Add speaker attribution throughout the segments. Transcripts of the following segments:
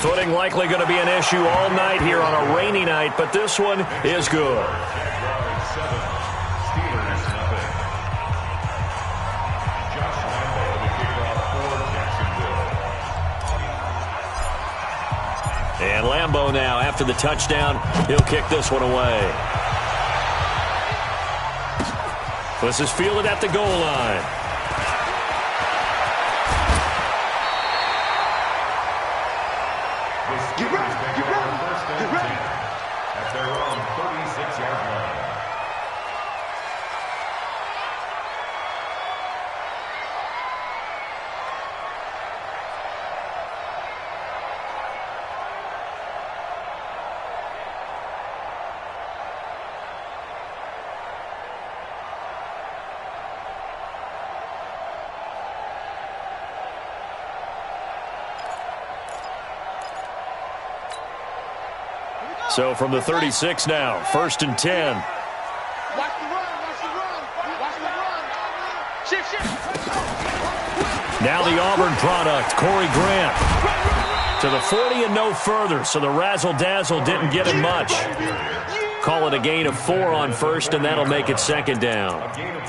Speaker 1: Footing likely going to be an issue all night here on a rainy night, but this one is good. And Lambeau now, after the touchdown, he'll kick this one away. This is fielded at the goal line.
Speaker 2: Get ready, get ready, get ready. At their own 36-yard line.
Speaker 1: So from the 36 now, 1st and 10.
Speaker 2: Watch the run, watch the run, watch the run. Shift, shift.
Speaker 1: Now the Auburn product, Corey Grant. To the 40 and no further, so the razzle-dazzle didn't get him much. Call it a gain of 4 on 1st, and that'll make it 2nd down.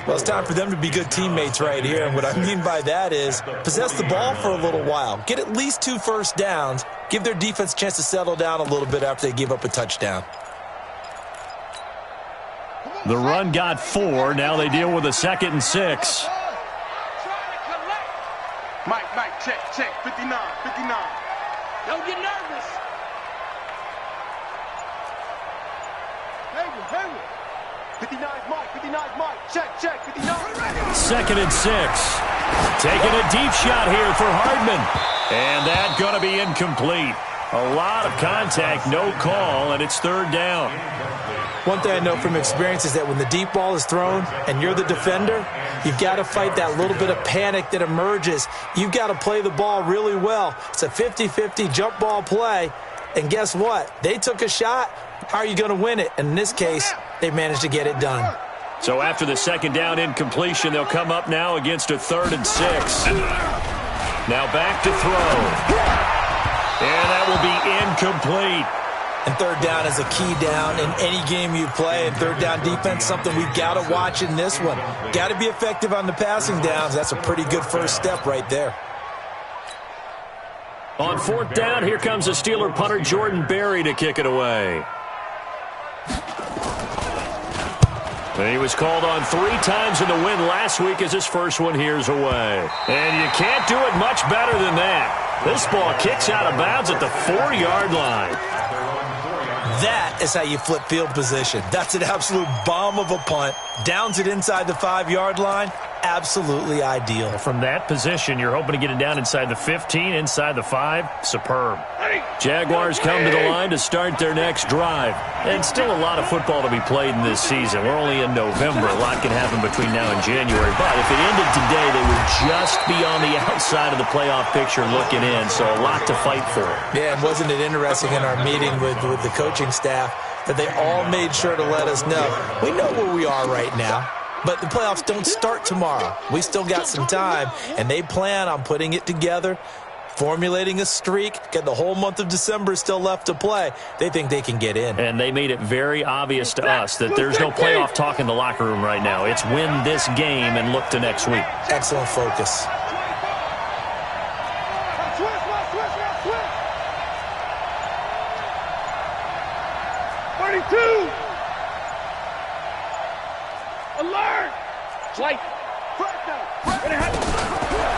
Speaker 3: Well, it's time for them to be good teammates right here, and what I mean by that is possess the ball for a little while. Get at least 2 first downs. Give their defense a chance to settle down a little bit after they give up a touchdown.
Speaker 1: The run got 4. Now they deal with a 2nd and 6.
Speaker 2: Mike, check, 59. Don't get nervous. Hey, 59 Mike, check, 59.
Speaker 1: 2nd and 6. Taking a deep shot here for Hardman. And that's going to be incomplete. A lot of contact, no call, and it's 3rd down.
Speaker 3: One thing I know from experience is that when the deep ball is thrown and you're the defender, you've got to fight that little bit of panic that emerges. You've got to play the ball really well. It's a 50-50 jump ball play, and guess what? They took a shot. How are you going to win it? And in this case, they managed to get it done.
Speaker 1: So after the 2nd down incompletion, they'll come up now against a 3rd and 6. Now back to throw. And that will be incomplete.
Speaker 3: And 3rd down is a key down in any game you play. And 3rd down defense, something we've got to watch in this one. Got to be effective on the passing downs. That's a pretty good first step right there.
Speaker 1: On 4th down, here comes the Steeler punter Jordan Berry to kick it away. And he was called on 3 times in the win last week as his first one here's away. And you can't do it much better than that. This ball kicks out of bounds at the 4-yard line.
Speaker 3: That is how you flip field position. That's an absolute bomb of a punt. Downs it inside the 5-yard line. Absolutely ideal.
Speaker 1: From that position, you're hoping to get it down inside the 15, inside the 5. Superb. Jaguars come to the line to start their next drive. And still a lot of football to be played in this season. We're only in November. A lot can happen between now and January. But if it ended today, they would just be on the outside of the playoff picture looking in. So a lot to fight for.
Speaker 3: Yeah, and wasn't it interesting in our meeting with the coaching staff that they all made sure to let us know, we know where we are right now. But the playoffs don't start tomorrow. We still got some time, and they plan on putting it together, formulating a streak. Got the whole month of December still left to play. They think they can get in.
Speaker 1: And they made it very obvious to us that there's no playoff talk in the locker room right now. It's win this game and look to next week.
Speaker 3: Excellent focus.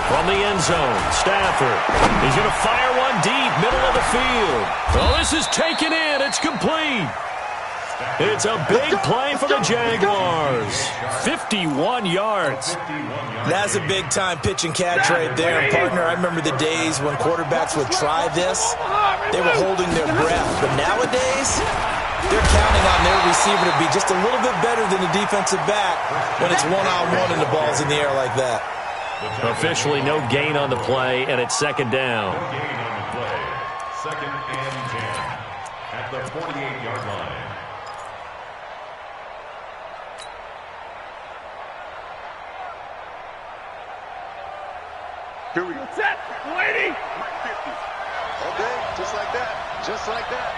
Speaker 1: From the end zone, Stafford. He's going to fire one deep, middle of the field. Oh, this is taken in. It's complete. It's a big play for the Jaguars. 51 yards.
Speaker 3: That's a big-time pitch and catch right there. And, partner, I remember the days when quarterbacks would try this. They were holding their breath. But nowadays, they're counting on their receiver to be just a little bit better than the defensive back when it's one-on-one and the ball's in the air like that.
Speaker 1: Officially no gain on the play, and it's 2nd down.
Speaker 2: No gain on the play. 2nd and 10 at the 48-yard line. Here we go. Set. 180.
Speaker 4: Okay, just like that. Just like that.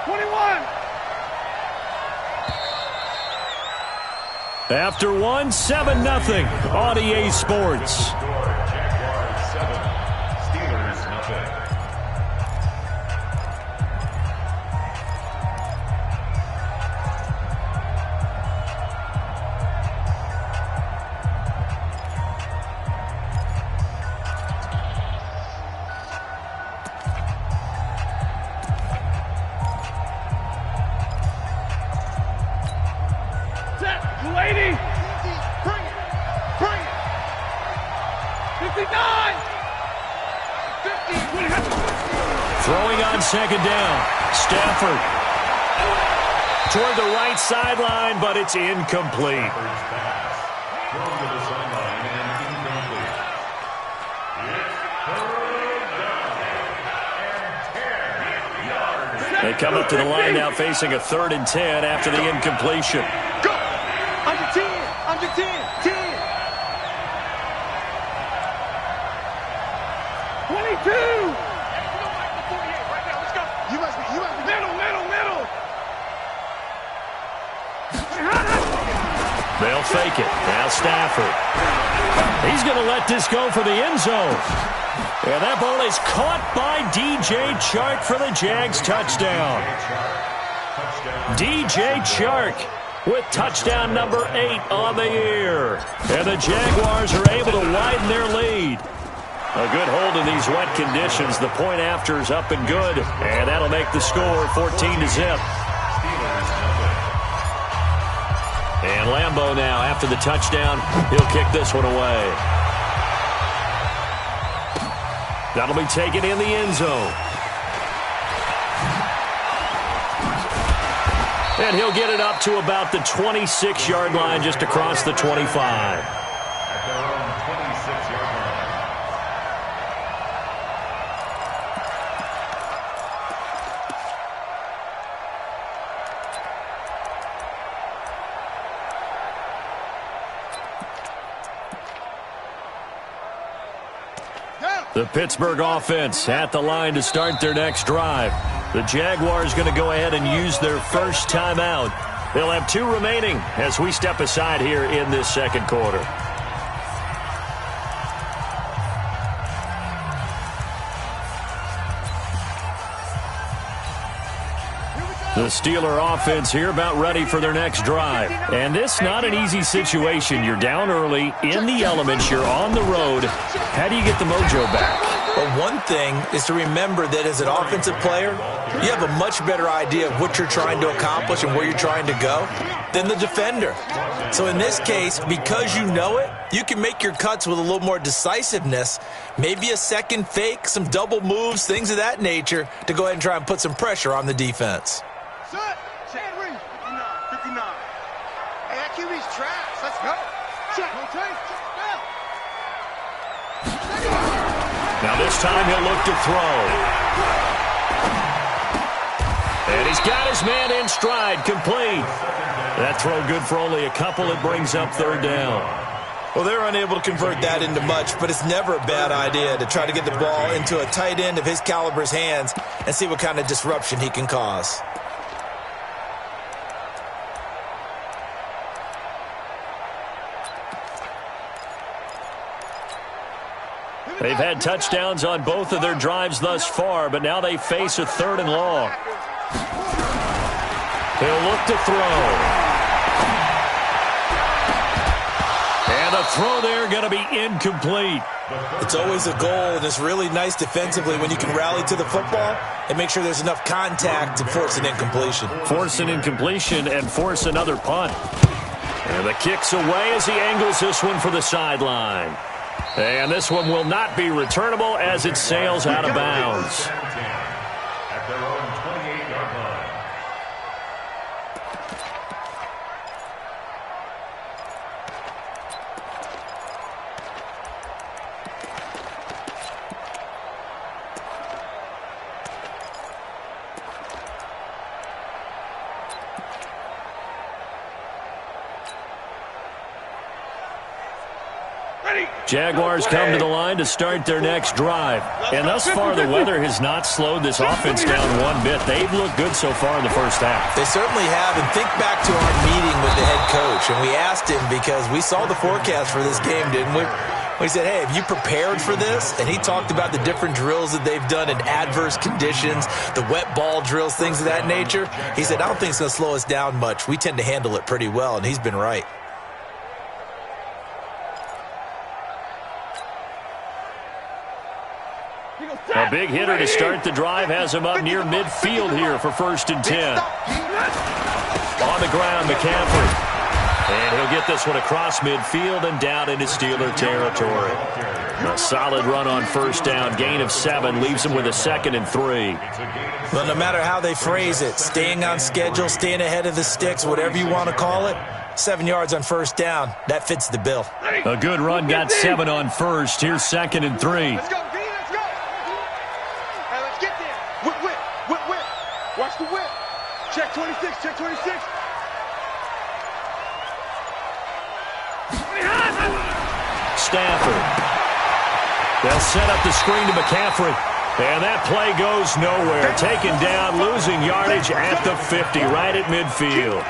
Speaker 5: 21.
Speaker 1: After one, 7-0 on EA Sports.
Speaker 2: Jaguars 7, Steelers 0.
Speaker 5: Set. 280.
Speaker 4: Bring it. Bring it.
Speaker 5: 59. 50.
Speaker 1: Throwing on second down. Stafford toward the right sideline, but it's incomplete.
Speaker 2: Stafford's pass. Thrown to the sideline and incomplete. It's 3rd down and 10 yards.
Speaker 1: They come up to the line now facing a 3rd and 10 after the incompletion.
Speaker 4: Go. Under 10. Under 10. 10.
Speaker 5: 22.
Speaker 4: You must be.
Speaker 5: Middle.
Speaker 1: They'll fake it. Now Stafford. He's going to let this go for the end zone. And that ball is caught by DJ Chark for the Jags touchdown. DJ Chark with touchdown number 8 on the year. And the Jaguars are able to widen their lead. A good hold in these wet conditions. The point after is up and good. And that'll make the score 14-0. And Lambeau now, after the touchdown, he'll kick this one away. That'll be taken in the end zone. And he'll get it up to about the 26-yard line, just across the 25.
Speaker 2: At their own 26-yard line.
Speaker 1: The Pittsburgh offense at the line to start their next drive. The Jaguars going to go ahead and use their first timeout. They'll have 2 remaining as we step aside here in this second quarter. The Steeler offense here about ready for their next drive. And this not an easy situation. You're down early, in the elements, you're on the road. How do you get the mojo back?
Speaker 3: Well, one thing is to remember that as an offensive player, you have a much better idea of what you're trying to accomplish and where you're trying to go than the defender. So in this case, because you know it, you can make your cuts with a little more decisiveness, maybe a second fake, some double moves, things of that nature, to go ahead and try and put some pressure on the defense.
Speaker 4: Set. Chad Reed. 59. Hey, that QB's trash. Let's go. Check. Rotate.
Speaker 1: Now this time he'll look to throw. And he's got his man in stride, complete. That throw good for only a couple. It brings up 3rd down.
Speaker 3: Well, they're unable to convert that into much, but it's never a bad idea to try to get the ball into a tight end of his caliber's hands and see what kind of disruption he can cause.
Speaker 1: They've had touchdowns on both of their drives thus far, but now they face a 3rd and long. He'll look to throw. And the throw there going to be incomplete.
Speaker 3: It's always a goal, and it's really nice defensively when you can rally to the football and make sure there's enough contact to force an incompletion.
Speaker 1: Force an incompletion and force another punt. And the kick's away as he angles this one for the sideline. And this one will not be returnable as it sails out of bounds.
Speaker 2: At their own 28-yard line.
Speaker 5: Ready.
Speaker 1: Jaguars come to the line to start their next drive. And thus far, the weather has not slowed this offense down one bit. They've looked good so far in the first half.
Speaker 3: They certainly have. And think back to our meeting with the head coach. And we asked him because we saw the forecast for this game, didn't we? We said, hey, have you prepared for this? And he talked about the different drills that they've done in adverse conditions, the wet ball drills, things of that nature. He said, I don't think it's going to slow us down much. We tend to handle it pretty well, and he's been right.
Speaker 1: A big hitter to start the drive has him up near midfield here for 1st and 10. On the ground, McCaffrey. And he'll get this one across midfield and down into Steeler territory. A solid run on 1st down. Gain of 7 leaves him with a 2nd and 3.
Speaker 3: Well, no matter how they phrase it, staying on schedule, staying ahead of the sticks, whatever you want to call it, 7 yards on 1st down. That fits the bill.
Speaker 1: A good run got 7 on 1st. Here's 2nd and 3.
Speaker 4: Let's go, D, let's go. Hey, let's get there. Whip. Watch the whip. Check 26, check 26.
Speaker 1: Stafford. They'll set up the screen to McCaffrey. And that play goes nowhere. Taken down, losing yardage at the 50, right at midfield.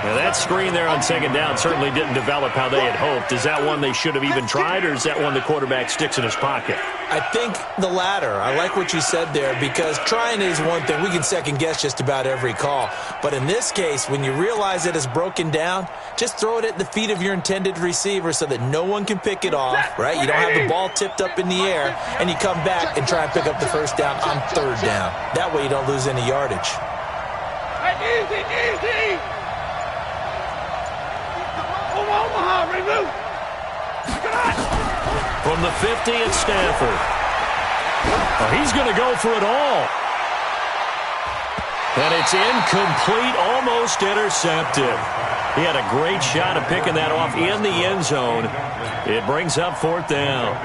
Speaker 1: Now that screen there on 2nd down certainly didn't develop how they had hoped. Is that one they should have even tried, or is that one the quarterback sticks in his pocket?
Speaker 3: I think the latter. I like what you said there, because trying is one thing. We can second-guess just about every call. But in this case, when you realize it is broken down, just throw it at the feet of your intended receiver so that no one can pick it off, right? You don't have the ball tipped up in the air, and you come back and try and pick up the 1st down on 3rd down. That way you don't lose any yardage.
Speaker 5: Easy. Omaha, remove.
Speaker 1: From the 50, it's Stafford. Oh, he's going to go for it all. And it's incomplete, almost intercepted. He had a great shot at picking that off in the end zone. It brings up 4th down.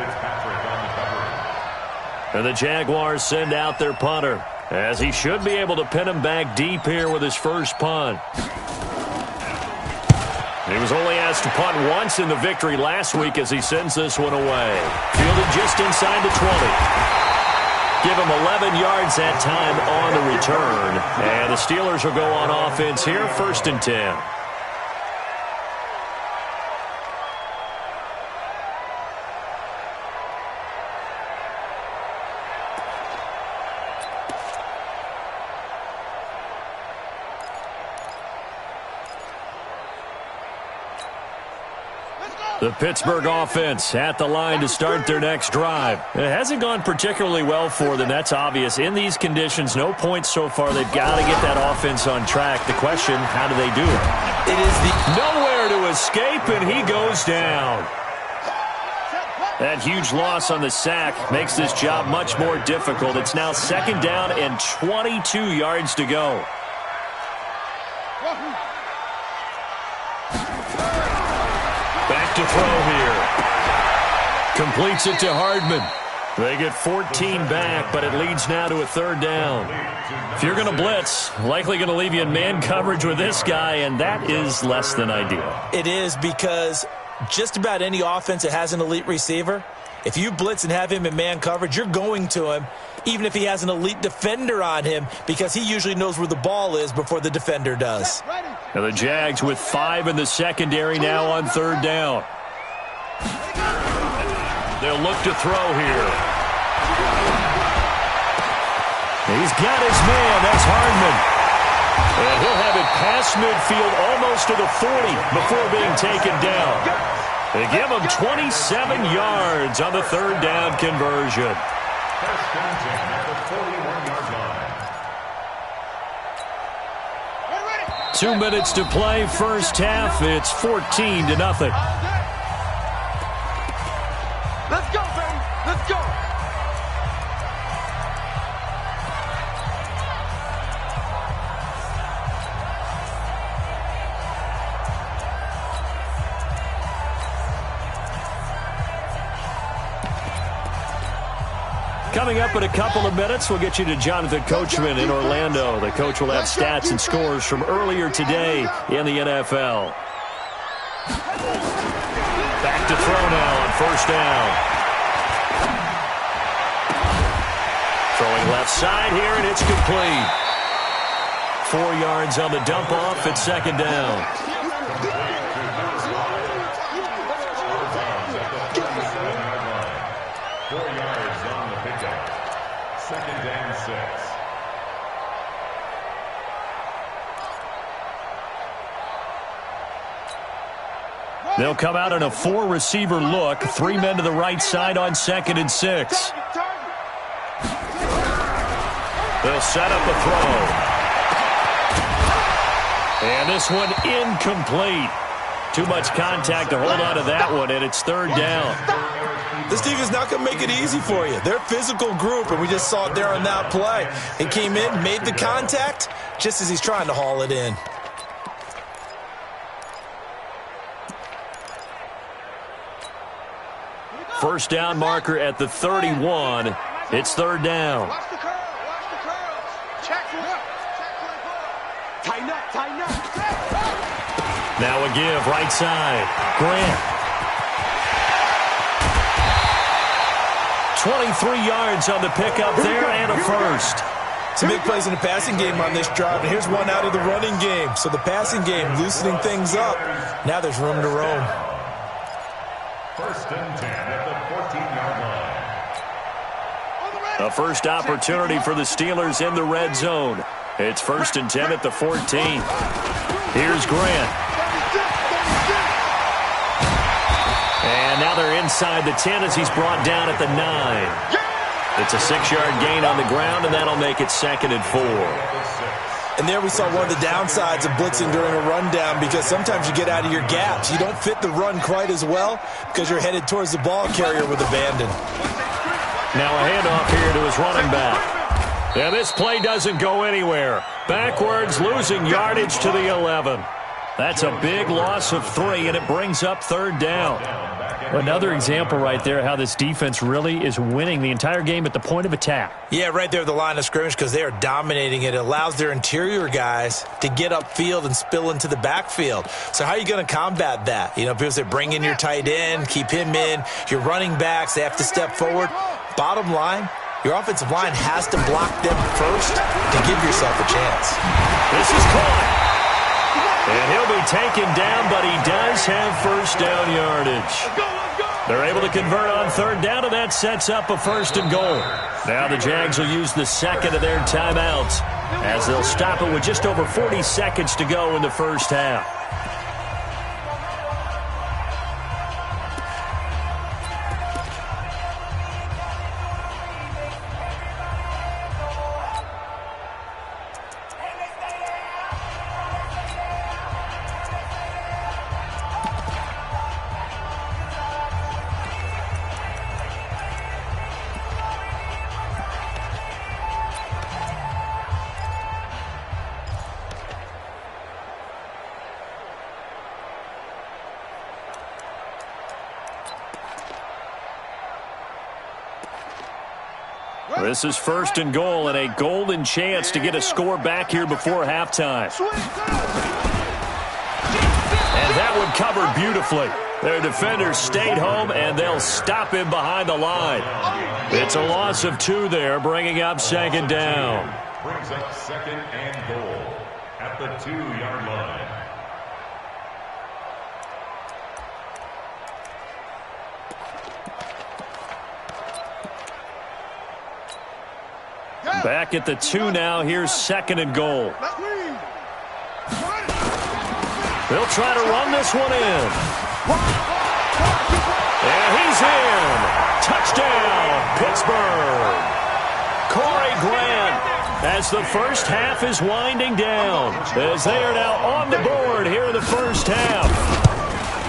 Speaker 1: And the Jaguars send out their punter, as he should be able to pin him back deep here with his first punt. He was only asked to punt once in the victory last week as he sends this one away. Fielded just inside the 20. Give him 11 yards that time on the return. And the Steelers will go on offense here, 1st and 10. The Pittsburgh offense at the line to start their next drive. It hasn't gone particularly well for them. That's obvious. In these conditions, no points so far. They've got to get that offense on track. The question, how do they do it?
Speaker 3: It is
Speaker 1: nowhere to escape, and he goes down. That huge loss on the sack makes this job much more difficult. It's now 2nd down and 22 yards to go. Back to throw here. Completes it to Hardman. They get 14 back, but it leads now to a 3rd down. If you're going to blitz, likely going to leave you in man coverage with this guy, and that is less than ideal.
Speaker 3: It is, because just about any offense that has an elite receiver, if you blitz and have him in man coverage, you're going to him, even if he has an elite defender on him, because he usually knows where the ball is before the defender does.
Speaker 1: Now the Jags with 5 in the secondary now on 3rd down. They'll look to throw here. He's got his man. That's Hardman. And he'll have it past midfield almost to the 40 before being taken down. They give him 27 yards on the 3rd down conversion. 2 minutes to play, first half. It's 14-0.
Speaker 4: Let's go, baby. Let's go.
Speaker 1: Coming up in a couple of minutes, we'll get you to Jonathan Coachman in Orlando. The coach will have stats and scores from earlier today in the NFL. Back to throw now on first down. Throwing left side here, and it's complete. 4 yards on the dump off at second down.
Speaker 2: Second and 6.
Speaker 1: They'll come out in a 4-receiver look. 3 men to the right side on second and 6. They'll set up a throw. And this one incomplete. Too much contact to hold on to that one, and it's third down.
Speaker 3: This team is not going to make it easy for you. They're a physical group, and we just saw it there on that play. He came in, made the contact, just as he's trying to haul it in.
Speaker 1: First down marker at the 31. It's third down.
Speaker 4: Watch the curl. Watch the curls. Check one. Check 24. Tighten up. Tighten up.
Speaker 1: Now a give, right side. Grant. 23 yards on the pickup there and a first.
Speaker 3: Some big plays in the passing game on this drive, and here's one out of the running game. So the passing game loosening things up. Now there's room to roam.
Speaker 2: First and 10 at the 14-yard line.
Speaker 1: A first opportunity for the Steelers in the red zone. It's first and 10 at the 14. Here's Grant. And now they're inside the 10 as he's brought down at the 9. It's a 6-yard gain on the ground, and that'll make it second and 4.
Speaker 3: And there we saw one of the downsides of blitzing during a rundown, because sometimes you get out of your gaps. You don't fit the run quite as well because you're headed towards the ball carrier with abandon.
Speaker 1: Now a handoff here to his running back. And this play doesn't go anywhere. Backwards, losing yardage to the 11. That's a big loss of 3, and it brings up third down.
Speaker 6: Another example right there how this defense really is winning the entire game at the point of attack.
Speaker 3: Yeah, right there at the line of scrimmage, because they are dominating it. It allows their interior guys to get upfield and spill into the backfield. So how are you going to combat that? You know, people say bring in your tight end, keep him in. Your running backs, they have to step forward. Bottom line, your offensive line has to block them first to give yourself a chance.
Speaker 1: This is caught. And he'll be taken down, but he does have first down yardage. They're able to convert on third down, and that sets up a first and goal. Now the Jags will use the second of their timeouts as they'll stop it with just over 40 seconds to go in the first half. This is first and goal, and a golden chance to get a score back here before halftime. And that one covered beautifully. Their defenders stayed home, and they'll stop him behind the line. It's a loss of 2 there, bringing up second down.
Speaker 2: Brings up second and goal at the 2-yard line.
Speaker 1: Back at the 2 now. Here's second and goal. They'll try to run this one in. And he's in. Touchdown, Pittsburgh. Corey Grant, as the first half is winding down, as they are now on the board here in the first half.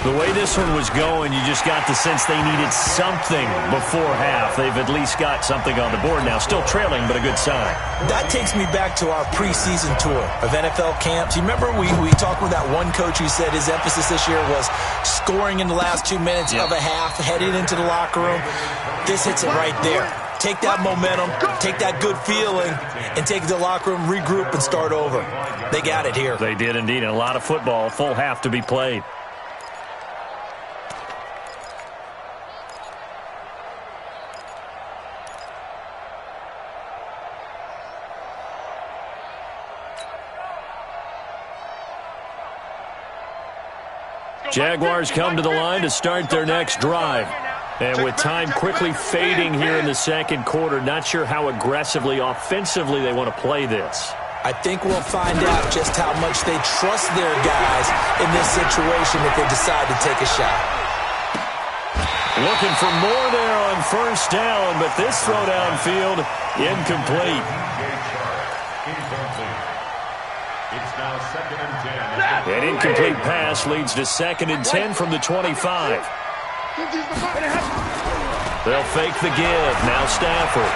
Speaker 1: The way this one was going, you just got the sense they needed something before half. They've at least got something on the board now. Still trailing, but a good sign.
Speaker 3: That takes me back to our preseason tour of NFL camps. You remember we talked with that one coach who said his emphasis this year was scoring in the last 2 minutes of a half, heading into the locker room. This hits it right there. Take that momentum, take that good feeling, and take it to the locker room, regroup, and start over. They got it here.
Speaker 1: They did indeed, and a lot of football, full half to be played. Jaguars come to the line to start their next drive. And with time quickly fading here in the second quarter, not sure how aggressively, offensively they want to play this.
Speaker 3: I think we'll find out just how much they trust their guys in this situation if they decide to take a shot.
Speaker 1: Looking for more there on first down, but this throw downfield incomplete.
Speaker 2: It's now 2nd and 10.
Speaker 1: An incomplete pass leads to 2nd and 10 from the 25. They'll fake the give. Now Stafford.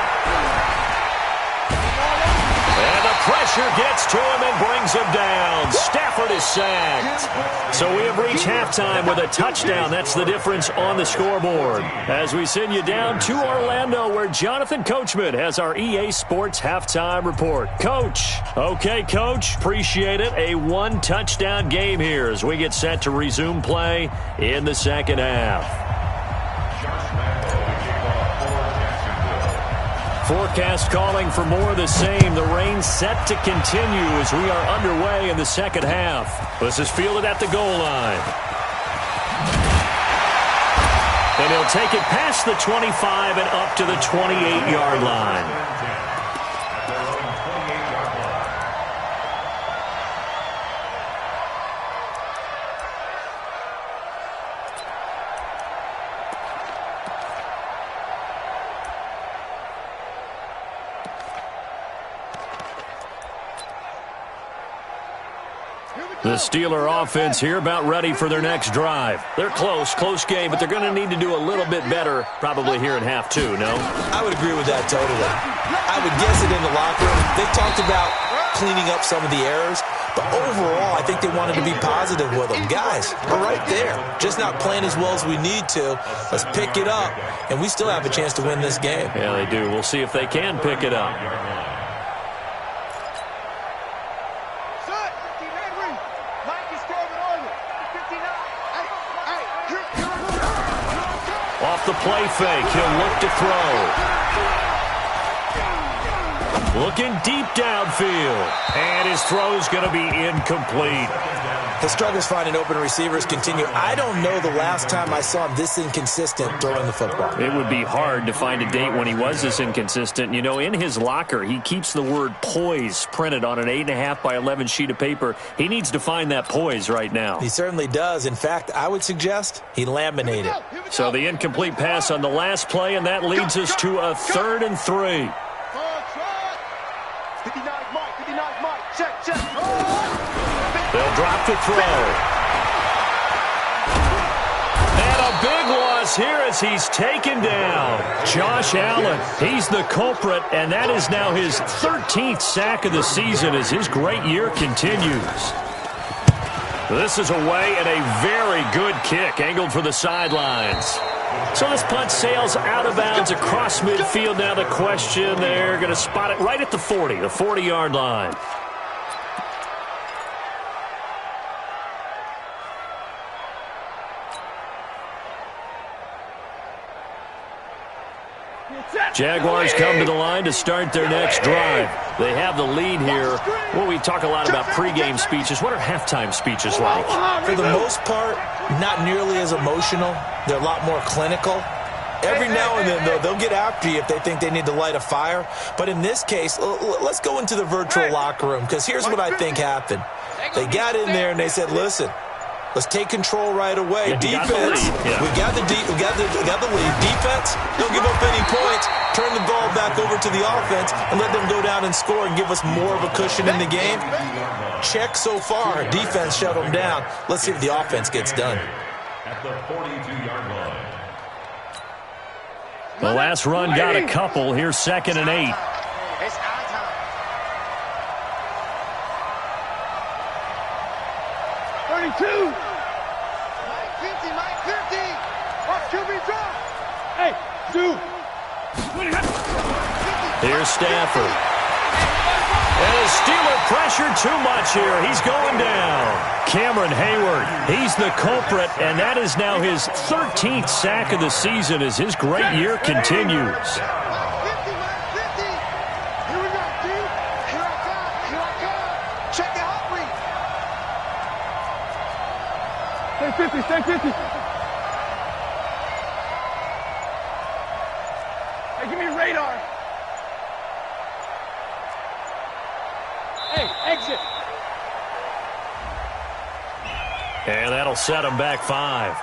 Speaker 1: And the pressure gets to him and brings him down. Stafford is sacked. So we have reached halftime with a touchdown. That's the difference on the scoreboard. As we send you down to Orlando, where Jonathan Coachman has our EA Sports halftime report. Coach. Okay, Coach. Appreciate it. A one-touchdown game here as we get set to resume play in the second half. Forecast calling for more of the same. The rain set to continue as we are underway in the second half. This is fielded at the goal line. And he'll take it past the 25 and up to the 28-yard line. The Steeler offense here about ready for their next drive. They're close game, but they're going to need to do a little bit better probably here in half two, no?
Speaker 3: I would agree with that totally. I would guess it in the locker room. They talked about cleaning up some of the errors, but overall I think they wanted to be positive with them. Guys, we're right there. Just not playing as well as we need to. Let's pick it up, and we still have a chance to win this game.
Speaker 1: Yeah, they do. We'll see if they can pick it up. Off the play fake, he'll look to throw. Looking deep downfield. And his throw's going to be incomplete.
Speaker 3: The struggles finding open receivers continue. I don't know the last time I saw him this inconsistent throwing the football.
Speaker 1: It would be hard to find a date when he was this inconsistent. You know, in his locker, he keeps the word poise printed on an 8.5 by 11 sheet of paper. He needs to find that poise right now.
Speaker 3: He certainly does. In fact, I would suggest he laminated.
Speaker 1: So the incomplete pass on the last play, and that leads us to a 3rd and 3.
Speaker 4: 59 Mike, check.
Speaker 1: They'll drop to throw. And a big loss here as he's taken down. Josh Allen, he's the culprit, and that is now his 13th sack of the season as his great year continues. This is away and a very good kick, angled for the sidelines. So this punt sails out of bounds across midfield. Now the question, they're going to spot it right at the 40, the 40-yard line. Jaguars come to the line to start their next drive. They have the lead here. Well, we talk a lot about pregame speeches. What are halftime speeches like?
Speaker 3: For the most part, not nearly as emotional. They're a lot more clinical. Every now and then, though, they'll get after you if they think they need to light a fire. But in this case, let's go into the virtual locker room, because here's what I think happened. They got in there and they said, listen, let's take control right away.
Speaker 1: Yeah,
Speaker 3: Defense, we got the lead. Defense, don't give up any points. Turn the ball back over to the offense and let them go down and score and give us more of a cushion in the game. Check so far. Defense shut them down. Let's see if the offense gets done.
Speaker 2: At the 42-yard line.
Speaker 1: The last run got a couple. Here's 2nd and 8.
Speaker 4: It's our time. 32. Mike 50. Watch QB drop. Hey, dude.
Speaker 1: Here's Stafford. And his Steeler pressure too much here. He's going down. Cameron Hayward, he's the culprit, and that is now his 13th sack of the season as his great year continues.
Speaker 4: 50, Mike 50. Here we go, dude. Here I come. Check it out,
Speaker 5: 50, stay 50. Hey, give me radar. Hey, exit.
Speaker 1: And that'll set them back 5.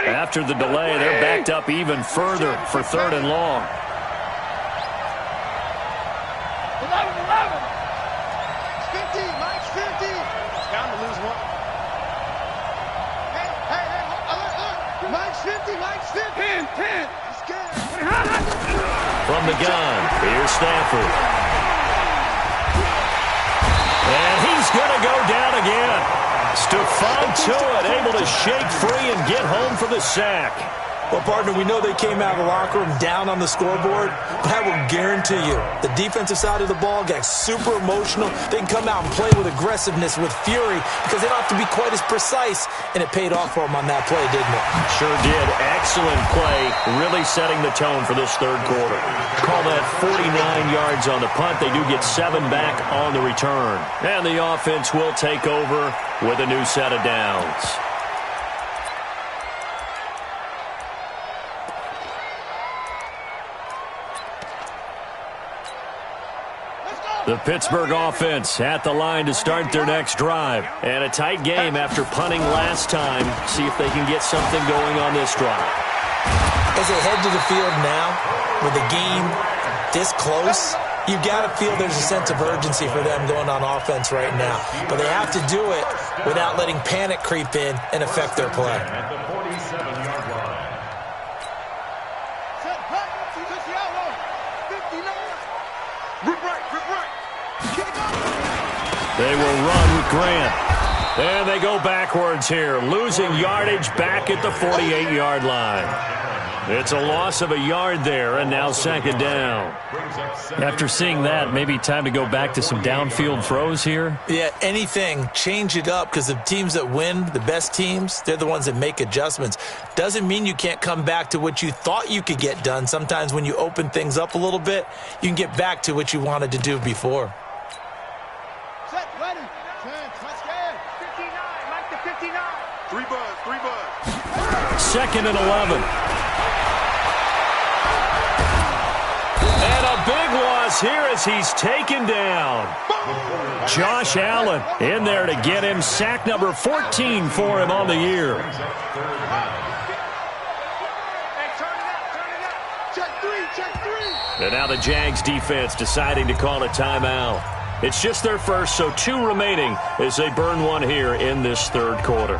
Speaker 1: After the delay, they're backed up even further for 3rd and long.
Speaker 5: 11.
Speaker 4: 50, Mike's 50. It's bound to lose one. Hey, look. Mike's 50, Mike's 50.
Speaker 5: 10.
Speaker 4: He's scared.
Speaker 1: From the gun, here's Stafford. And he's going to go down again. Stephon Tuitt able to shake free and get home for the sack.
Speaker 3: Well, partner, we know they came out of the locker room down on the scoreboard, but I will guarantee you the defensive side of the ball got super emotional. They can come out and play with aggressiveness, with fury, because they don't have to be quite as precise, and it paid off for them on that play, didn't it?
Speaker 1: Sure did. Excellent play, really setting the tone for this 3rd quarter. Call that 49 yards on the punt. They do get 7 back on the return. And the offense will take over with a new set of downs. The Pittsburgh offense at the line to start their next drive. And a tight game after punting last time. See if they can get something going on this drive.
Speaker 3: As they head to the field now, with the game this close, you've got to feel there's a sense of urgency for them going on offense right now. But they have to do it without letting panic creep in and affect their play.
Speaker 2: At the 47-yard line.
Speaker 4: Set, hut, touch the outlaw. 59. Rip right.
Speaker 1: They will run with Grant. And they go backwards here, losing yardage back at the 48-yard line. It's a loss of a yard there, and now 2nd down.
Speaker 6: After seeing that, maybe time to go back to some downfield throws here.
Speaker 3: Yeah, anything, change it up, because the teams that win, the best teams, they're the ones that make adjustments. Doesn't mean you can't come back to what you thought you could get done. Sometimes when you open things up a little bit, you can get back to what you wanted to do before.
Speaker 4: Set, ready. 10, touch scared. 59, Mike to 59. 3 buzz.
Speaker 1: 2nd and 11. And a big loss here as he's taken down. Josh Allen in there to get him. Sack number 14 for him on the year.
Speaker 4: Hey, turn it up. Check 3.
Speaker 1: And now the Jags defense deciding to call a timeout. It's just their first, so 2 remaining as they burn one here in this 3rd quarter.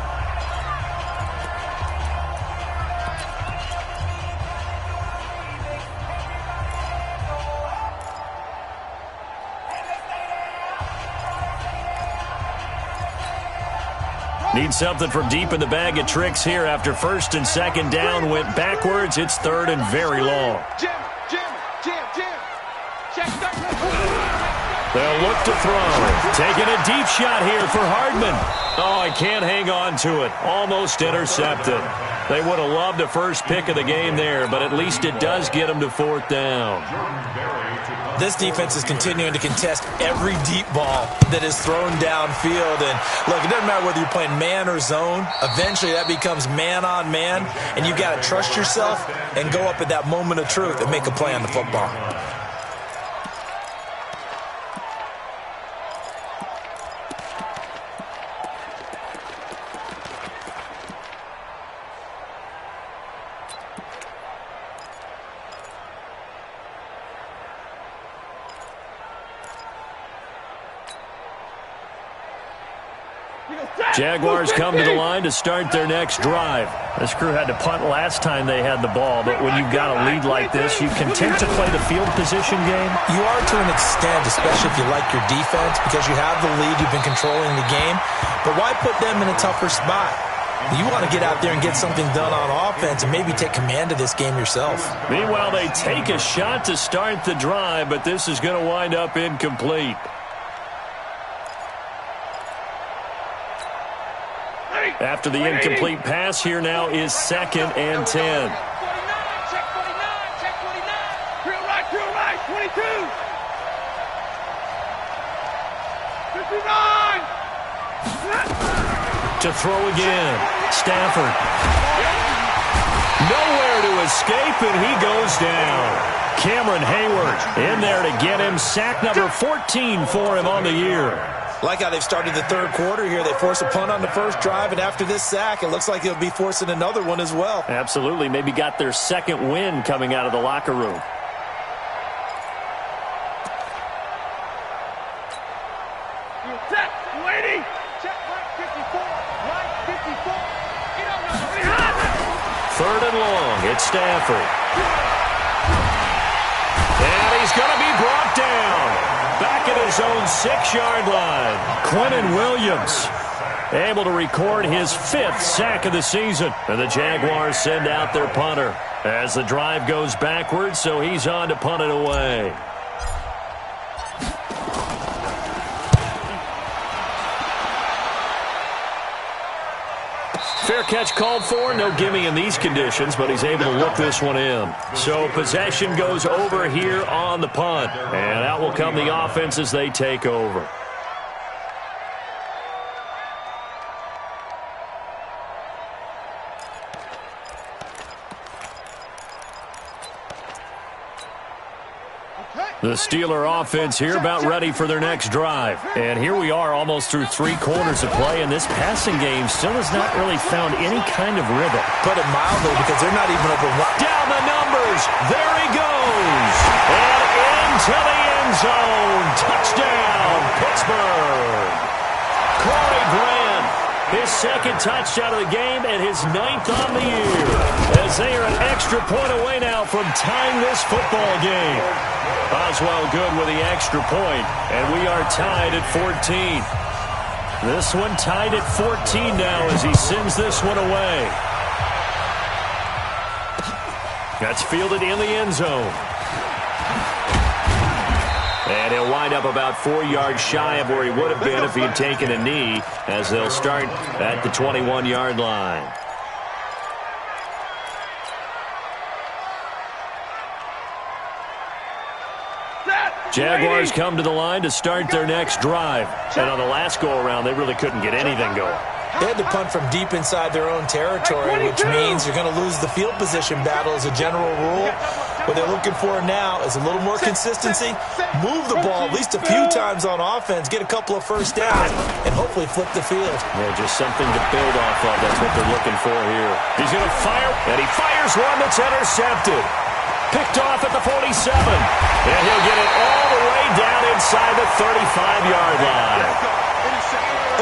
Speaker 1: Need something from deep in the bag of tricks here after 1st and 2nd down. Went backwards. It's 3rd and very long.
Speaker 4: Jam. Check 3.
Speaker 1: They'll look to throw. Taking a deep shot here for Hardman. Oh, I can't hang on to it. Almost intercepted. They would have loved the first pick of the game there, but at least it does get them to 4th down.
Speaker 3: This defense is continuing to contest every deep ball that is thrown downfield. And look, it doesn't matter whether you're playing man or zone. Eventually that becomes man on man, and you got to trust yourself and go up at that moment of truth and make a play on the football.
Speaker 1: Jaguars come to the line to start their next drive. This crew had to punt last time they had the ball, but when you've got a lead like this, you content to play the field position game?
Speaker 3: You are to an extent, especially if you like your defense, because you have the lead, you've been controlling the game. But why put them in a tougher spot? You want to get out there and get something done on offense and maybe take command of this game yourself.
Speaker 1: Meanwhile, they take a shot to start the drive, but this is going to wind up incomplete. After the incomplete pass, here now is 2nd and 10.
Speaker 5: 49, check 49, check 49. Drill right, 22. 59.
Speaker 1: To throw again. Stafford. Nowhere to escape, and he goes down. Cameron Hayward in there to get him. Sack number 14 for him on the year.
Speaker 3: Like how they've started the third quarter here. They force a punt on the first drive, and after this sack, it looks like they'll be forcing another one as well.
Speaker 1: Absolutely. Maybe got their second win coming out of the locker room.
Speaker 5: Set, lady.
Speaker 4: Check right 54. Right 54. Get on the
Speaker 1: 3rd and long. It's Stafford. And he's going to be brought down. Back at his own 6-yard line. Quentin Williams able to record his 5th sack of the season. And the Jaguars send out their punter as the drive goes backwards, so he's on to punt it away. Fair catch called for. No gimme in these conditions, but he's able to look this one in. So possession goes over here on the punt. And out will come the offense as they take over. The Steeler offense here about ready for their next drive. And here we are almost through 3 quarters of play, and this passing game still has not really found any kind of rhythm.
Speaker 3: Put it mildly, because they're not even over one.
Speaker 1: Down the numbers. There he goes. And into the end zone. Touchdown, Pittsburgh. Corey Grant, his 2nd touchdown of the game and his 9th on the year. As they are an extra point away now from tying this football game. Oswell good with the extra point, and we are tied at 14. This one tied at 14 now as he sends this one away. That's fielded in the end zone. And he'll wind up about 4 yards shy of where he would have been if he had taken a knee, as they'll start at the 21-yard line. Jaguars come to the line to start their next drive. And on the last go-around, they really couldn't get anything going.
Speaker 3: They had to punt from deep inside their own territory, which means you're going to lose the field position battle as a general rule. What they're looking for now is a little more consistency, move the ball at least a few times on offense, get a couple of first downs, and hopefully flip the field.
Speaker 1: Yeah, just something to build off of. That's what they're looking for here. He's going to fire, and he fires one that's intercepted. Picked off at the 47. And he'll get it all the way down inside the 35-yard line.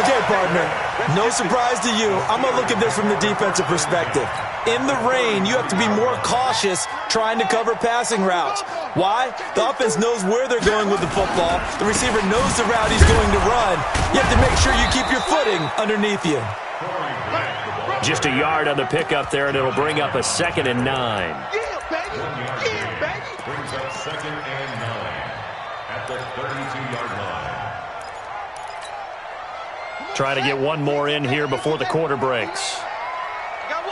Speaker 3: Okay, partner, no surprise to you. I'm going to look at this from the defensive perspective. In the rain, you have to be more cautious trying to cover passing routes. Why? The offense knows where they're going with the football. The receiver knows the route he's going to run. You have to make sure you keep your footing underneath you.
Speaker 1: Just a yard on the pickup there, and it'll bring up a 2nd and 9.
Speaker 4: Yeah, baby. Yeah, baby.
Speaker 2: Brings up 2nd and 9 at the 32-yard line.
Speaker 1: Trying to get one more in here before the quarter breaks.
Speaker 4: I got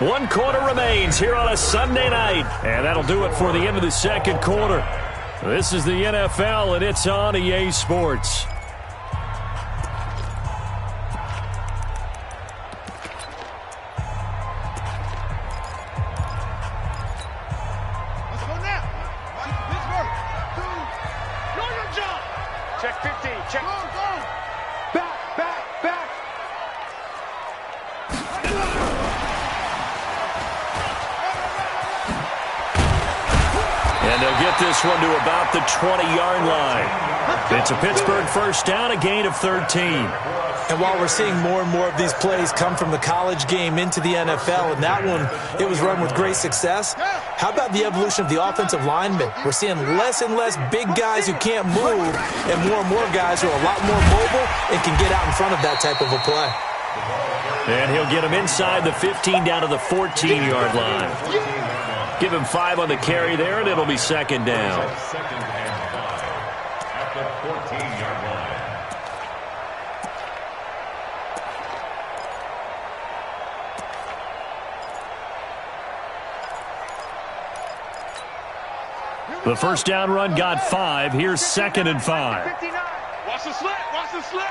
Speaker 4: one.
Speaker 1: 1 quarter remains here on a Sunday night. And that'll do it for the end of the 2nd quarter. This is the NFL, and it's on EA Sports.
Speaker 4: Let's go now. Pittsburgh. 2. Go your job.
Speaker 5: Check 15, check.
Speaker 4: Go. Back.
Speaker 1: And they'll get this one to about the 20-yard line. It's a Pittsburgh first down, a gain of 13.
Speaker 3: And while we're seeing more and more of these plays come from the college game into the NFL, and that one, it was run with great success, how about the evolution of the offensive linemen? We're seeing less and less big guys who can't move and more guys who are a lot more mobile and can get out in front of that type of a play.
Speaker 1: And he'll get him inside the 15 down to the 14-yard line. Give him 5 on the carry there, and it'll be 2nd down.
Speaker 2: 2nd and 5 at the 14-yard line.
Speaker 6: The first down run got 5. Here's 2nd and 5.
Speaker 4: 59. Watch the slant. Watch the slant.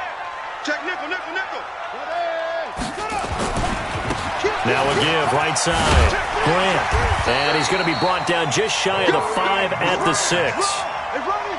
Speaker 4: Check nickel, nickel, nickel.
Speaker 6: Now a give, right side. Grant.
Speaker 1: And he's going to be brought down just shy of the 5 at the 6.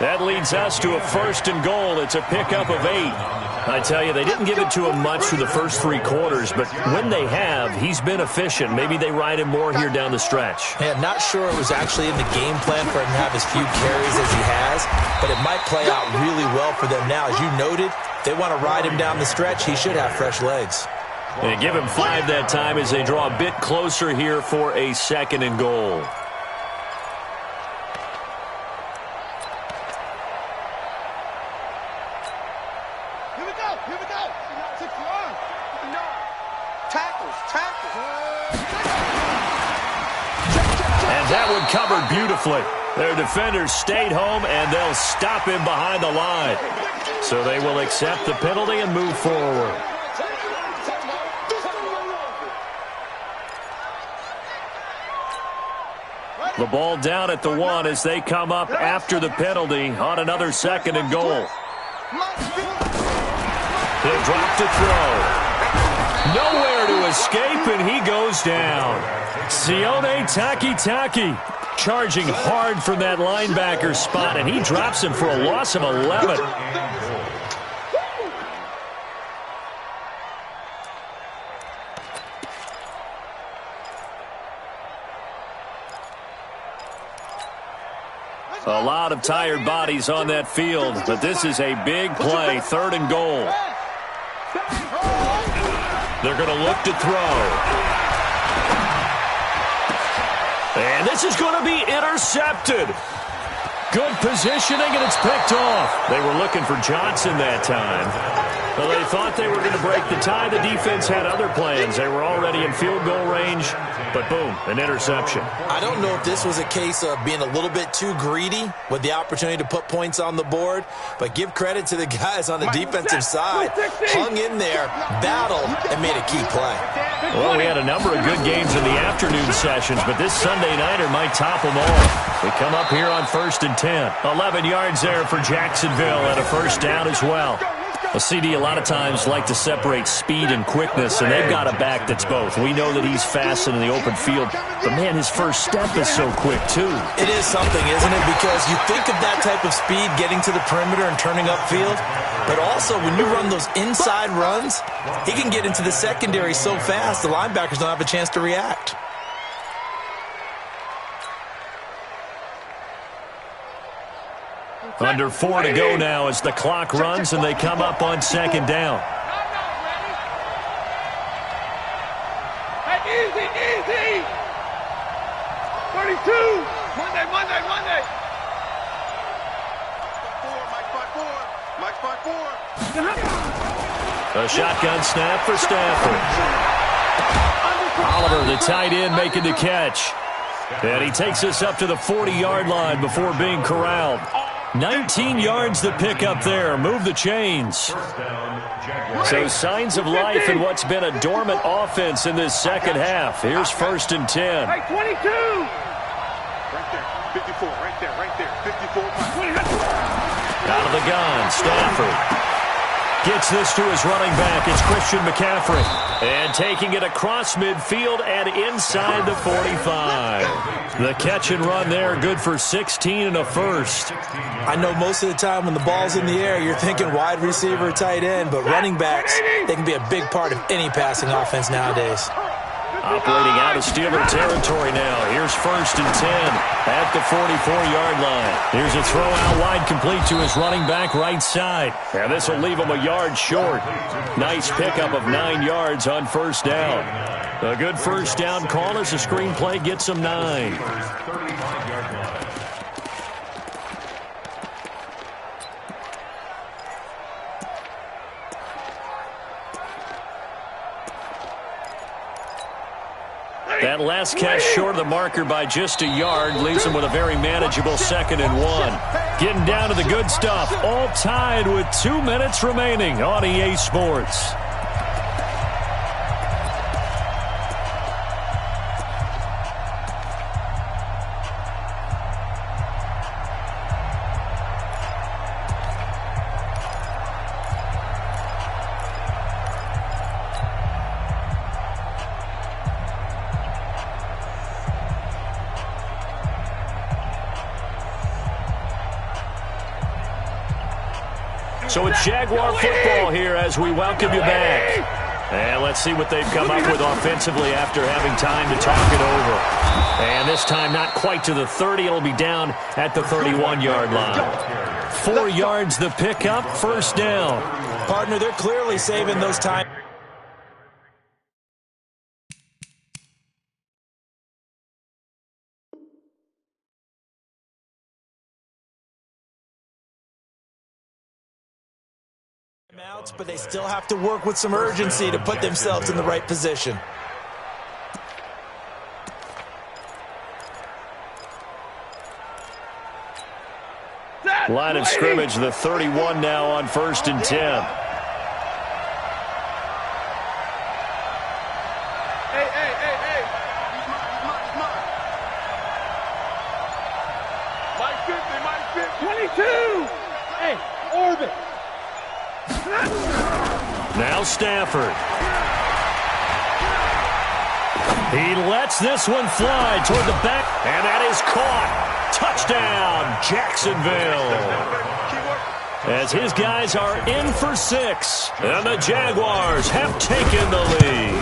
Speaker 1: That leads us to a 1st and goal. It's a pickup of 8. I tell you, they didn't give it to him much through the first 3 quarters, but when they have, he's been efficient. Maybe they ride him more here down the stretch.
Speaker 3: Yeah, not sure it was actually in the game plan for him to have as few carries as he has, but it might play out really well for them now. As you noted, they want to ride him down the stretch. He should have fresh legs.
Speaker 1: And give him 5 that time as they draw a bit closer here for a 2nd and goal. Covered beautifully. Their defenders stayed home, and they'll stop him behind the line. So they will accept the penalty and move forward. The ball down at the 1 as they come up after the penalty on another 2nd and goal. He'll drop to throw. Nowhere to escape, and he goes down. Sione Takitaki charging hard from that linebacker spot, and he drops him for a loss of 11. A lot of tired bodies on that field, but this is a big play, 3rd and goal. They're going to look to throw. And this is going to be intercepted. Good positioning, and it's picked off. They were looking for Johnson that time. Well, they thought they were going to break the tie. The defense had other plans. They were already in field goal range, but boom, an interception.
Speaker 3: I don't know if this was a case of being a little bit too greedy with the opportunity to put points on the board, but give credit to the guys on the defensive side. Hung in there, battled, and made a key play.
Speaker 1: Well, we had a number of good games in the afternoon sessions, but this Sunday nighter might top them all. We come up here on 1st and 10. 11 yards there for Jacksonville and a 1st down as well. A CD a lot of times like to separate speed and quickness, and they've got a back that's both. We know that he's fast in the open field, but, man, his first step is so quick, too.
Speaker 3: It is something, isn't it? Because you think of that type of speed getting to the perimeter and turning upfield, but also when you run those inside runs, he can get into the secondary so fast the linebackers don't have a chance to react.
Speaker 1: Under 4 to go now as the clock runs and they come up on 2nd down.
Speaker 5: Hey, easy, easy. 32. Monday.
Speaker 4: Mike 4.
Speaker 1: A shotgun snap for Stafford. Oliver, the tight end, making the catch. And he takes us up to the 40-yard line before being corralled. 19 yards to pick up there. Move the chains. So signs of life in what's been a dormant offense in this second half. Here's 1st and 10.
Speaker 5: Hey, 22.
Speaker 4: Right there. 54. Right there. 54.
Speaker 1: Out of the gun, Stafford. Gets this to his running back. It's Christian McCaffrey. And taking it across midfield and inside the 45. The catch and run there, good for 16 and a 1st.
Speaker 3: I know most of the time when the ball's in the air, you're thinking wide receiver, tight end, but running backs, they can be a big part of any passing offense nowadays.
Speaker 1: Operating out of Steeler territory now. Here's 1st and 10 at the 44-yard line. Here's a throw out wide complete to his running back right side. And this will leave him a yard short. Nice pickup of 9 yards on 1st down. A good 1st down call as the screenplay gets him 9. That last catch short of the marker by just a yard leaves him with a very manageable 2nd and 1. Getting down to the good stuff. All tied with 2 minutes remaining on EA Sports. So it's Jaguar football here as we welcome you back. And let's see what they've come up with offensively after having time to talk it over. And this time not quite to the 30. It'll be down at the 31-yard line. 4 yards the pickup, first down.
Speaker 3: Partner, they're clearly saving those time. But they still have to work with some urgency to put themselves in the right position.
Speaker 1: Line of scrimmage, the 31 now on 1st and 10.
Speaker 5: Hey. Mike 50, 22. Hey, orbit.
Speaker 1: Now Stafford. He lets this one fly toward the back, and that is caught. Touchdown, Jacksonville. As his guys are in for 6, and the Jaguars have taken the lead.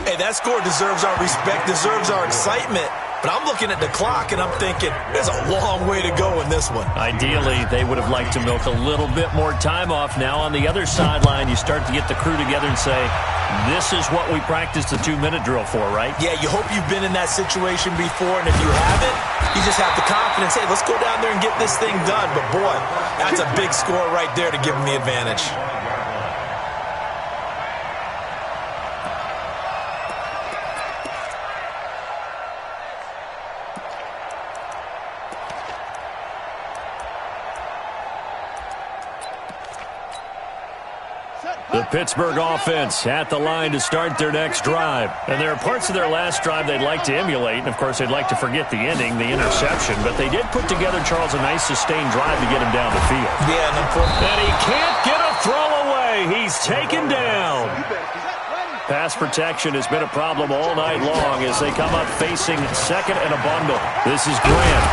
Speaker 3: Hey, that score deserves our respect, deserves our excitement. But I'm looking at the clock, and I'm thinking, there's a long way to go in this one.
Speaker 1: Ideally, they would have liked to milk a little bit more time off. Now on the other sideline, you start to get the crew together and say, this is what we practiced the 2-minute drill for, right?
Speaker 3: Yeah, you hope you've been in that situation before, and if you haven't, you just have the confidence, hey, let's go down there and get this thing done. But, boy, that's a big score right there to give them the advantage.
Speaker 1: The Pittsburgh offense at the line to start their next drive. And there are parts of their last drive they'd like to emulate. And, of course, they'd like to forget the ending, the interception. But they did put together, Charles, a nice sustained drive to get him down the field.
Speaker 3: Yeah,
Speaker 1: and he can't get a throw away. He's taken down. Pass protection has been a problem all night long as they come up facing second and a bundle. This is Grant.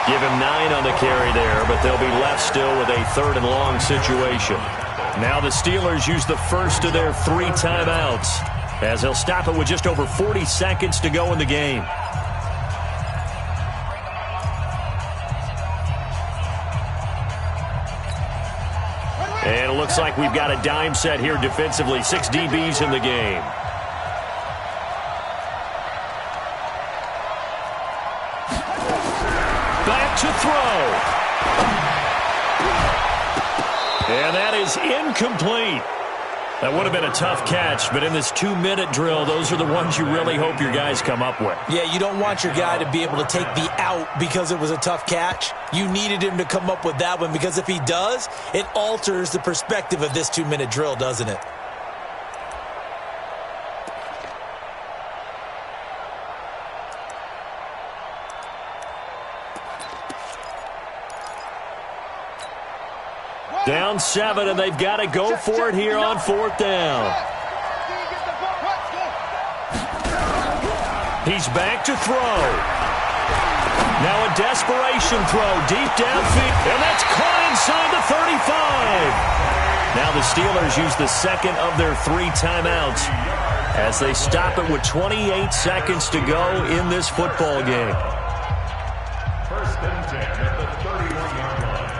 Speaker 1: Give him 9 on the carry there, but they'll be left still with a 3rd and long situation. Now the Steelers use the first of their 3 timeouts as they'll stop it with just over 40 seconds to go in the game. And it looks like we've got a dime set here defensively. 6 DBs in the game. Back to throw. And that is incomplete. That would have been a tough catch, but in this 2-minute drill, those are the ones you really hope your guys come up with.
Speaker 3: Yeah, you don't want your guy to be able to take the out because it was a tough catch. You needed him to come up with that one because if he does, it alters the perspective of this 2-minute drill, doesn't it?
Speaker 1: Down 7, and they've got to go for it here on 4th down. He's back to throw. Now a desperation throw deep downfield, and that's caught inside the 35. Now the Steelers use the second of their 3 timeouts as they stop it with 28 seconds to go in this football game.
Speaker 2: 1st and 10 at the 31-yard line.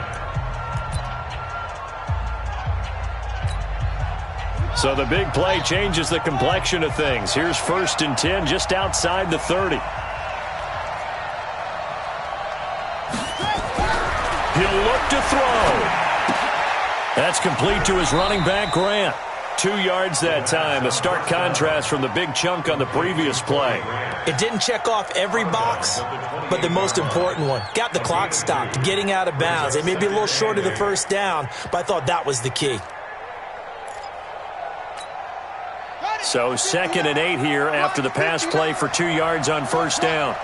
Speaker 1: So the big play changes the complexion of things. Here's 1st and 10 just outside the 30. He'll look to throw. That's complete to his running back, Grant. 2 yards that time, a stark contrast from the big chunk on the previous play.
Speaker 3: It didn't check off every box, but the most important one. Got the clock stopped, getting out of bounds. It may be a little short of the 1st down, but I thought that was the key.
Speaker 1: So 2nd and 8 here after the pass play for 2 yards on 1st down.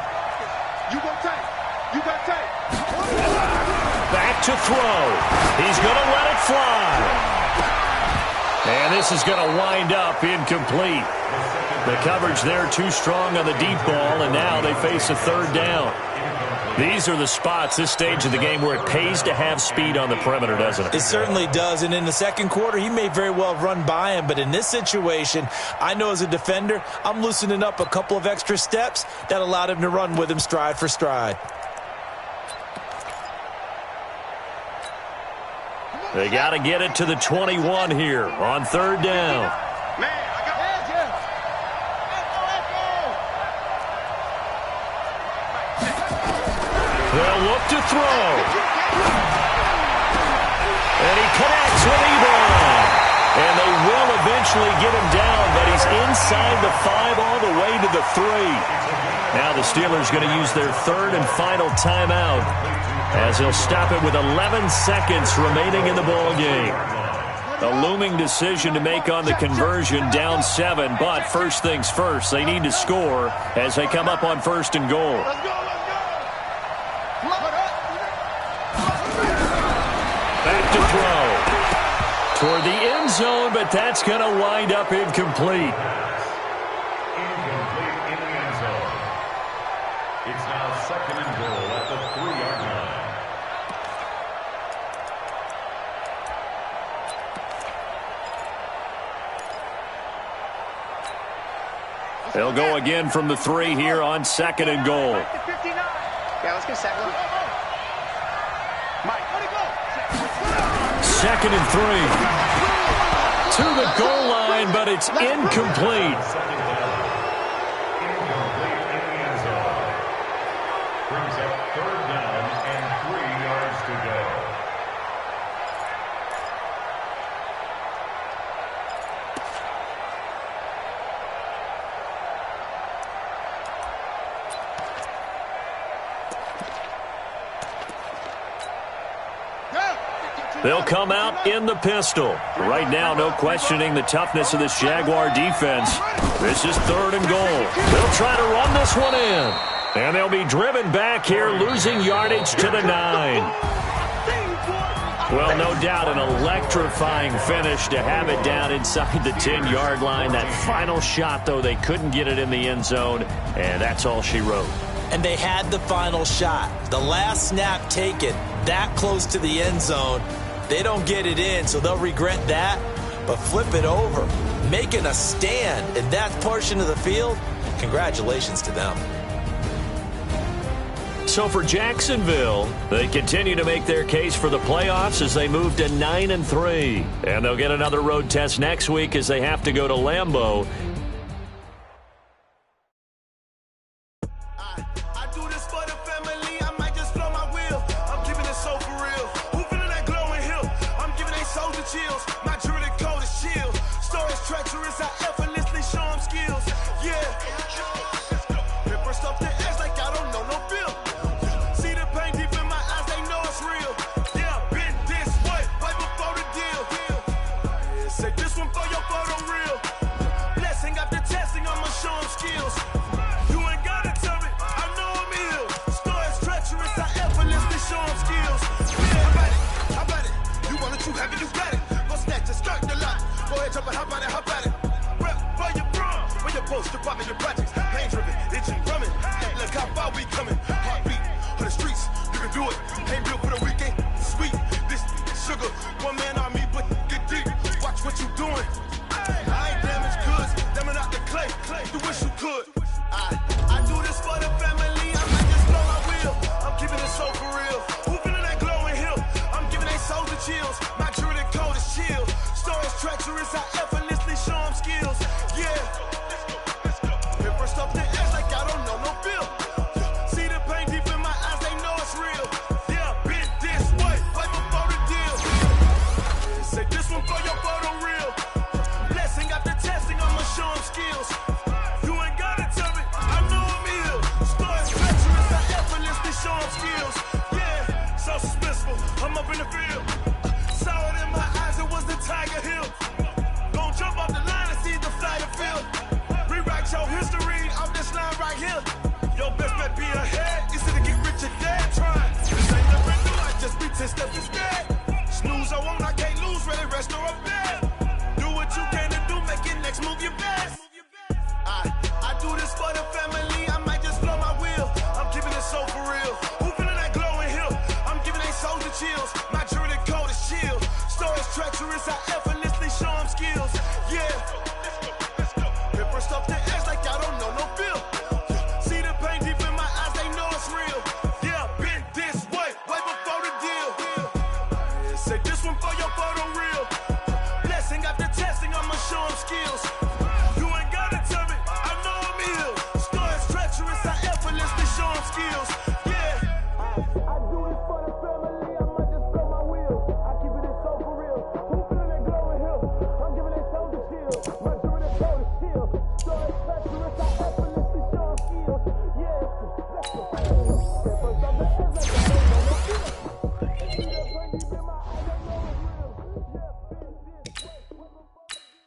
Speaker 1: Back to throw. He's going to let it fly. And this is going to wind up incomplete. The coverage there too strong on the deep ball, and now they face a 3rd down. These are the spots, this stage of the game, where it pays to have speed on the perimeter, doesn't it?
Speaker 3: It certainly does, and in the second quarter, he may very well run by him, but in this situation, I know as a defender, I'm loosening up a couple of extra steps that allowed him to run with him stride for stride.
Speaker 1: They got to get it to the 21 here on third down. They'll look to throw. And he connects with Ebron. And they will eventually get him down, but he's inside the 5 all the way to the 3. Now the Steelers going to use their third and final timeout as he'll stop it with 11 seconds remaining in the ball game. A looming decision to make on the conversion, down 7, but first things first, they need to score as they come up on first and goal. Back to throw. Toward the end zone, but that's going to wind up incomplete.
Speaker 2: Incomplete in the end zone. It's now second and goal at the 3-yard line.
Speaker 1: They'll go again from the 3 here on second and goal.
Speaker 4: Yeah, let's get second. Mike, let it go.
Speaker 1: Second and 3. To the goal line, but it's incomplete.
Speaker 2: Second down. Incomplete in the end zone. Brings up third down and 3 yards to go.
Speaker 1: They'll come out in the pistol. Right now, no questioning the toughness of this Jaguar defense. This is third and goal. They'll try to run this one in. And they'll be driven back here, losing yardage to the 9. Well, no doubt an electrifying finish to have it down inside the 10-yard line. That final shot, though, they couldn't get it in the end zone, and that's all she wrote.
Speaker 3: And they had the final shot. The last snap taken that close to the end zone. They don't get it in, so they'll regret that. But flip it over, making a stand in that portion of the field, congratulations to them.
Speaker 1: So for Jacksonville, they continue to make their case for the playoffs as they move to 9-3. And they'll get another road test next week as they have to go to Lambeau.
Speaker 7: See the up the edge like y'all don't know no feel. See the pain deep in my eyes, they know it's real. Yeah, been this way before the deal. Say this one for your photo reel. Blessing after testing, I'ma show them skills. You ain't gotta tell me, I know I'm ill. Stories treacherous, I effortlessly show them skills. Yeah, I do it for the family, I might just blow my wheel. I keep it so for real. Who feeling that glowing hill? I'm giving it so to chill. My dream is so to chill. Stories treacherous, I effortlessly show them skills. Yeah, let's go. First off the edge like I don't know no feel. See the pain deep in my eyes, they know it's real. Yeah, been this way before the deal.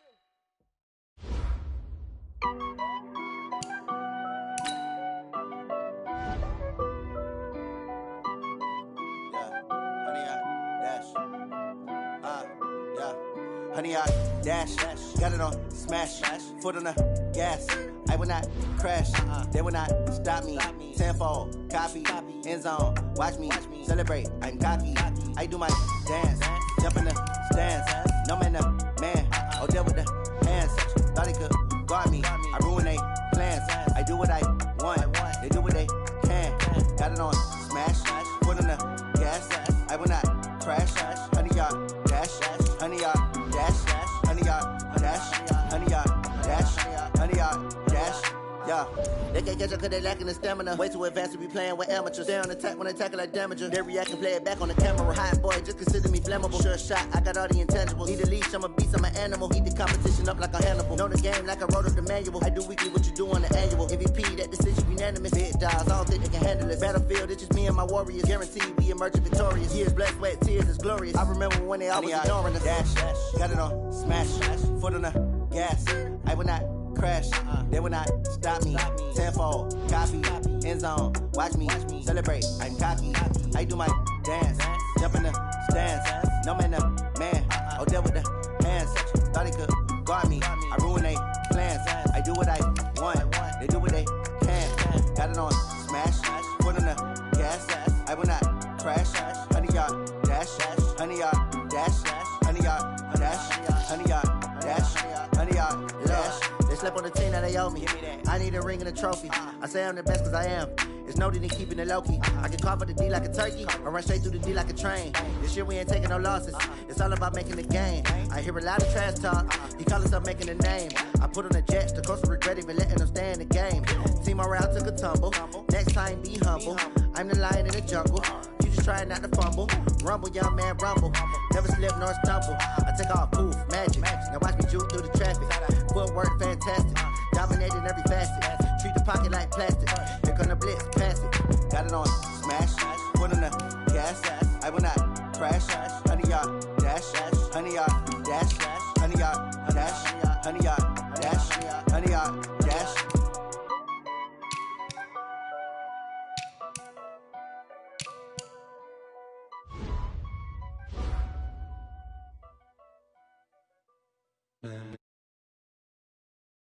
Speaker 7: Honey, I dash, got it on smash, foot on the gas. I will not crash, they will not stop me. Tenfold, copy, end zone, watch me celebrate. I'm cocky, I do my dance, jump in the stands. No man, man, oh deal with the hands. Thought he could guard me, I ruin they plans. I do what I want, they do what they can. Got it on smash, foot on the gas. I will not crash, honey, y'all dash, honey, y'all dash, honey, y'all dash, honey, y'all dash, honey, y'all dash. Yeah, they can't catch up cause they lacking the stamina. Way too advanced to be playing with amateurs. Stay on attack when they tackle like damager. They react and play it back on the camera. Hot boy, just consider me flammable. Sure shot, I got all the intangibles. Need a leash, I'm a beast, I'm an animal. Eat the competition up like a Hannibal. Know the game like I wrote up the manual. I do weekly what you do on the annual. MVP, that decision unanimous. Big dogs, I don't think they can handle it. Battlefield, it's just me and my warriors. Guaranteed we emerge victorious. Years, blood, sweat, tears, is glorious. I remember when they always ignoring us. Dash, got it on smash, foot on the gas. I will not crash, they will not stop me. Tenfold, copy, end zone, watch me celebrate. I'm cocky, I do my dance, jump in the stands. No man, man, oh deal with the hands. Thought he could guard me, I ruin they plans. I do what I want, they do what they can. Got it on smash, foot on the gas. I will not crash, honey, y'all dash, honey, y'all dash, honey, y'all dash, honey, y'all dash, honey, y'all dash. They slept on the team that they owe me. I need a ring and a trophy. I say I'm the best cause I am. It's noted in keeping it low-key. I can carve up the D like a turkey or run straight through the D like a train. This year we ain't taking no losses. It's all about making the game. I hear a lot of trash talk. He call himself making a name. I put on the Jets. The coach will regret even letting them stay in the game. Team morale took a tumble. Next time be humble. I'm the lion in the jungle. You just trying not to fumble. Rumble, young man, rumble. Never slip nor stumble. I take off, poof, magic. Now watch me juke through the traffic. Footwork fantastic. Dominating every facet. Treat the pocket like plastic. Here come the blitz, pass it. Got it on smash. Foot on the gas. I will not crash.